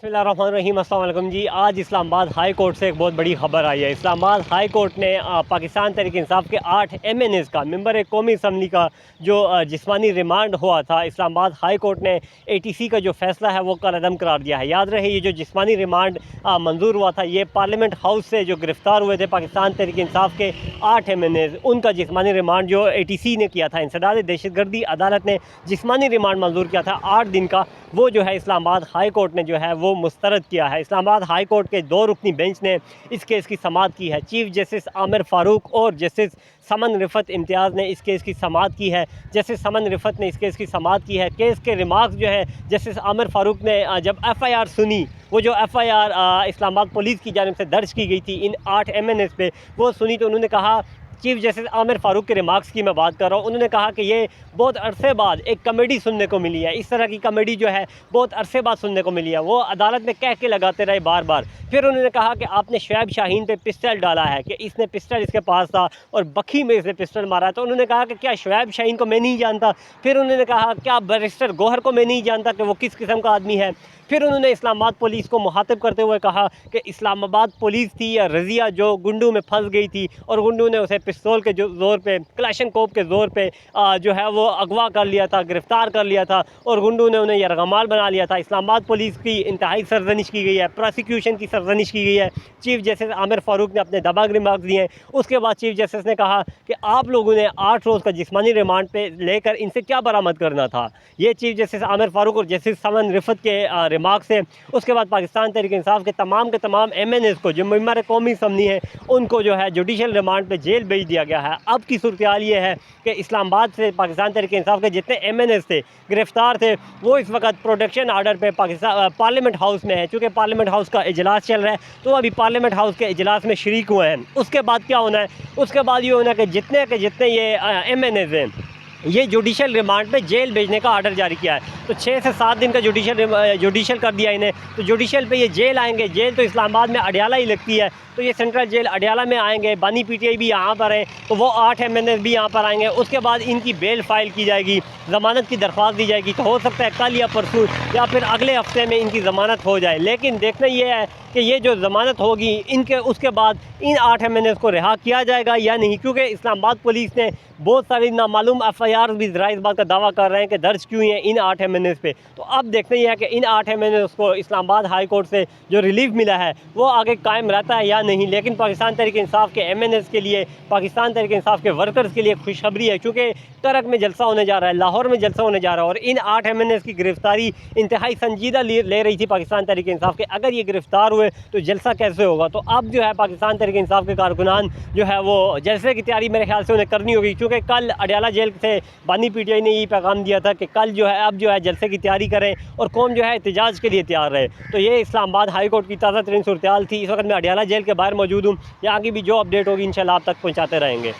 बिस्मिल्लाहिर्रहमानिर्रहीम। अस्सलाम वालेकुम जी। आज इस्लाम आबाद हाई कोर्ट से एक बहुत बड़ी खबर आई है। इस्लाम आबाद हाई कोर्ट ने पाकिस्तान तहरीक इंसाफ के 8 MNAs का मेंबर कौमी असम्बली का जो जिस्मानी रिमांड हुआ था, इस्लाम आबाद हाई कोर्ट ने ATC का जो फैसला है वो कलअदम करार दिया है। याद रहे, ये जो जिस्मानी रिमांड मंजूर हुआ था, ये पार्लियामेंट हाउस से जो गिरफ्तार हुए थे पाकिस्तान तहरीक इंसाफ के 8 MNAs, उनका जिस्मानी रिमांड जो ATC ने किया था, इंसदाद दहशतगर्दी अदालत ने जिस्मानी रिमांड मंजूर किया था 8 दिन का, वो जो है इस्लाम आबाद हाई कोर्ट ने जो है वो मुस्तरद किया है। इस्लामाबाद हाई कोर्ट के 2 रुकनी बेंच ने इस केस की समाअत की है। चीफ जस्टिस आमिर फारूक और जस्टिस समन रिफत इम्तियाज़ ने इस केस की समाअत की है। जस्टिस समन रिफत ने इस केस की समाअत की है। केस के रिमार्क्स जो है जस्टिस आमिर फारूक ने जब FIR सुनी, वो जो FIR इस्लामाबाद पुलिस की जानिब से दर्ज की गई थी इन 8 MNAs पे, वो सुनी तो उन्होंने कहा, चीफ जस्टिस आमिर फारूक के रिमार्क्स की मैं बात कर रहा हूँ, उन्होंने कहा कि ये बहुत अरसे बाद एक कमेडी सुनने को मिली है। इस तरह की कमेडी जो है बहुत अरसे बाद सुनने को मिली है। वो अदालत में कह के लगाते रहे बार बार। फिर उन्होंने कहा कि आपने शुएब शाहीन पे पिस्टल डाला है, कि इसने पिस्टल इसके पास था और बखी में इसने पिस्टल मारा है। तो उन्होंने कहा कि क्या शुएब शाहीन को मैं नहीं जानता। फिर उन्होंने कहा क्या बैरिस्टर गौहर को मैं नहीं जानता कि वो किस किस्म का आदमी है। फिर उन्होंने इस्लामाबाद पुलिस को मुखातिब करते हुए कहा कि इस्लामाबाद पुलिस थी या रज़िया जो गुंडू में फंस गई थी और गुंडू ने उसे पिस्तौल के ज़ोर पे, क्लैशनकोप के ज़ोर पे जो है वो अगवा कर लिया था, गिरफ़्तार कर लिया था और गुंडू ने उन्हें यरगमाल बना लिया था। इस्लामाबाद पुलिस की इंतहाई सरजनिश की गई है, प्रोसिक्यूशन की सरजनिश की गई है। चीफ जस्टिस आमिर फारूक ने अपने दबाग रिमार्क्स दिए। उसके बाद चीफ जस्टिस ने कहा कि आप लोगों ने 8 रोज़ का जिस्मानी रिमांड पे लेकर इनसे क्या बरामद करना था। ये चीफ जस्टिस आमिर फारूक और जस्टिस समन रिफत के रिमार्क्स से। उसके बाद पाकिस्तान तहरीक इंसाफ के तमाम MNAs को जो मेंबर कौमी असम्बली हैं, उनको जो है जुडिशल रिमांड पे जेल भेज दिया गया है। अब की सूरत हाल ये है कि इस्लामाबाद से पाकिस्तान तहरीक इंसाफ के जितने MNAs थे, गिरफ्तार थे, वो इस वक्त प्रोटेक्शन आर्डर पे पाकिस्तान पार्लियामेंट हाउस में है। चूँकि पार्लियामेंट हाउस का इजलास चल रहा है, तो अभी पार्लियामेंट हाउस के इजलास में शरीक हुए हैं। उसके बाद क्या होना है, उसके बाद ये होना है कि जितने ये MNAs हैं, ये जुडिशल रिमांड पे जेल भेजने का आर्डर जारी किया है। तो 6 से 7 दिन का जुडिशल कर दिया इन्हें। तो जुडिशल पे ये जेल आएंगे। जेल तो इस्लामाबाद में अडियाला ही लगती है, तो ये सेंट्रल जेल अडियाला में आएंगे। बानी PTI भी यहाँ पर है, तो वो 8 MNAs भी यहाँ पर आएंगे। उसके बाद इनकी बेल फाइल की जाएगी, ज़मानत की दरख्वास्त दी जाएगी। तो हो सकता है कल या परसों या फिर अगले हफ्ते में इनकी ज़मानत हो जाए। लेकिन देखना ये है कि ये जो ज़मानत होगी इनके, उसके बाद इन 8 MNAs को रिहा किया जाएगा या नहीं, क्योंकि इस्लामाबाद पुलिस ने बहुत सारी नामालूम FIR भी इस बात का दावा कर रहे हैं कि दर्ज क्यों हैं इन 8 MNAs पे। तो अब देखना ही है कि इन 8 MNAs को इस्लामाबाद हाई कोर्ट से जो रिलीफ मिला है वो आगे कायम रहता है या नहीं। लेकिन पाकिस्तान तहरीक इंसाफ के MNAs के लिए, पाकिस्तान तहरीक इंसाफ के वर्कर्स के लिए खुशखबरी है, क्योंकि तरक में जलसा होने जा रहा है, लाहौर में जलसा होने जा रहा है और इन 8 MNAs की गिरफ्तारी इंतहाई संजीदा ले रही थी पाकिस्तान तहरीक इंसाफ के। अगर ये गिरफ्तार हुए तो जलसा कैसे होगा। तो अब जो है पाकिस्तान तहरीक इंसाफ के कारकुनान जो है वो जलसे की तैयारी मेरे ख्याल से उन्हें करनी होगी, क्योंकि कल अडियाला जेल से बानी PTI ने यही पैगाम दिया था कि कल जो है, अब जो है जलसे की तैयारी करें और कौम जो है एहतजाज के लिए तैयार रहे। तो ये इस्लामाबाद हाई कोर्ट की ताज़ा तरीन सूरत हाल थी। इस वक्त मैं अडियाला जेल के बाहर मौजूद हूँ। यहाँ की भी जो अपडेट होगी इंशाल्लाह आप तक पहुँचाते रहेंगे।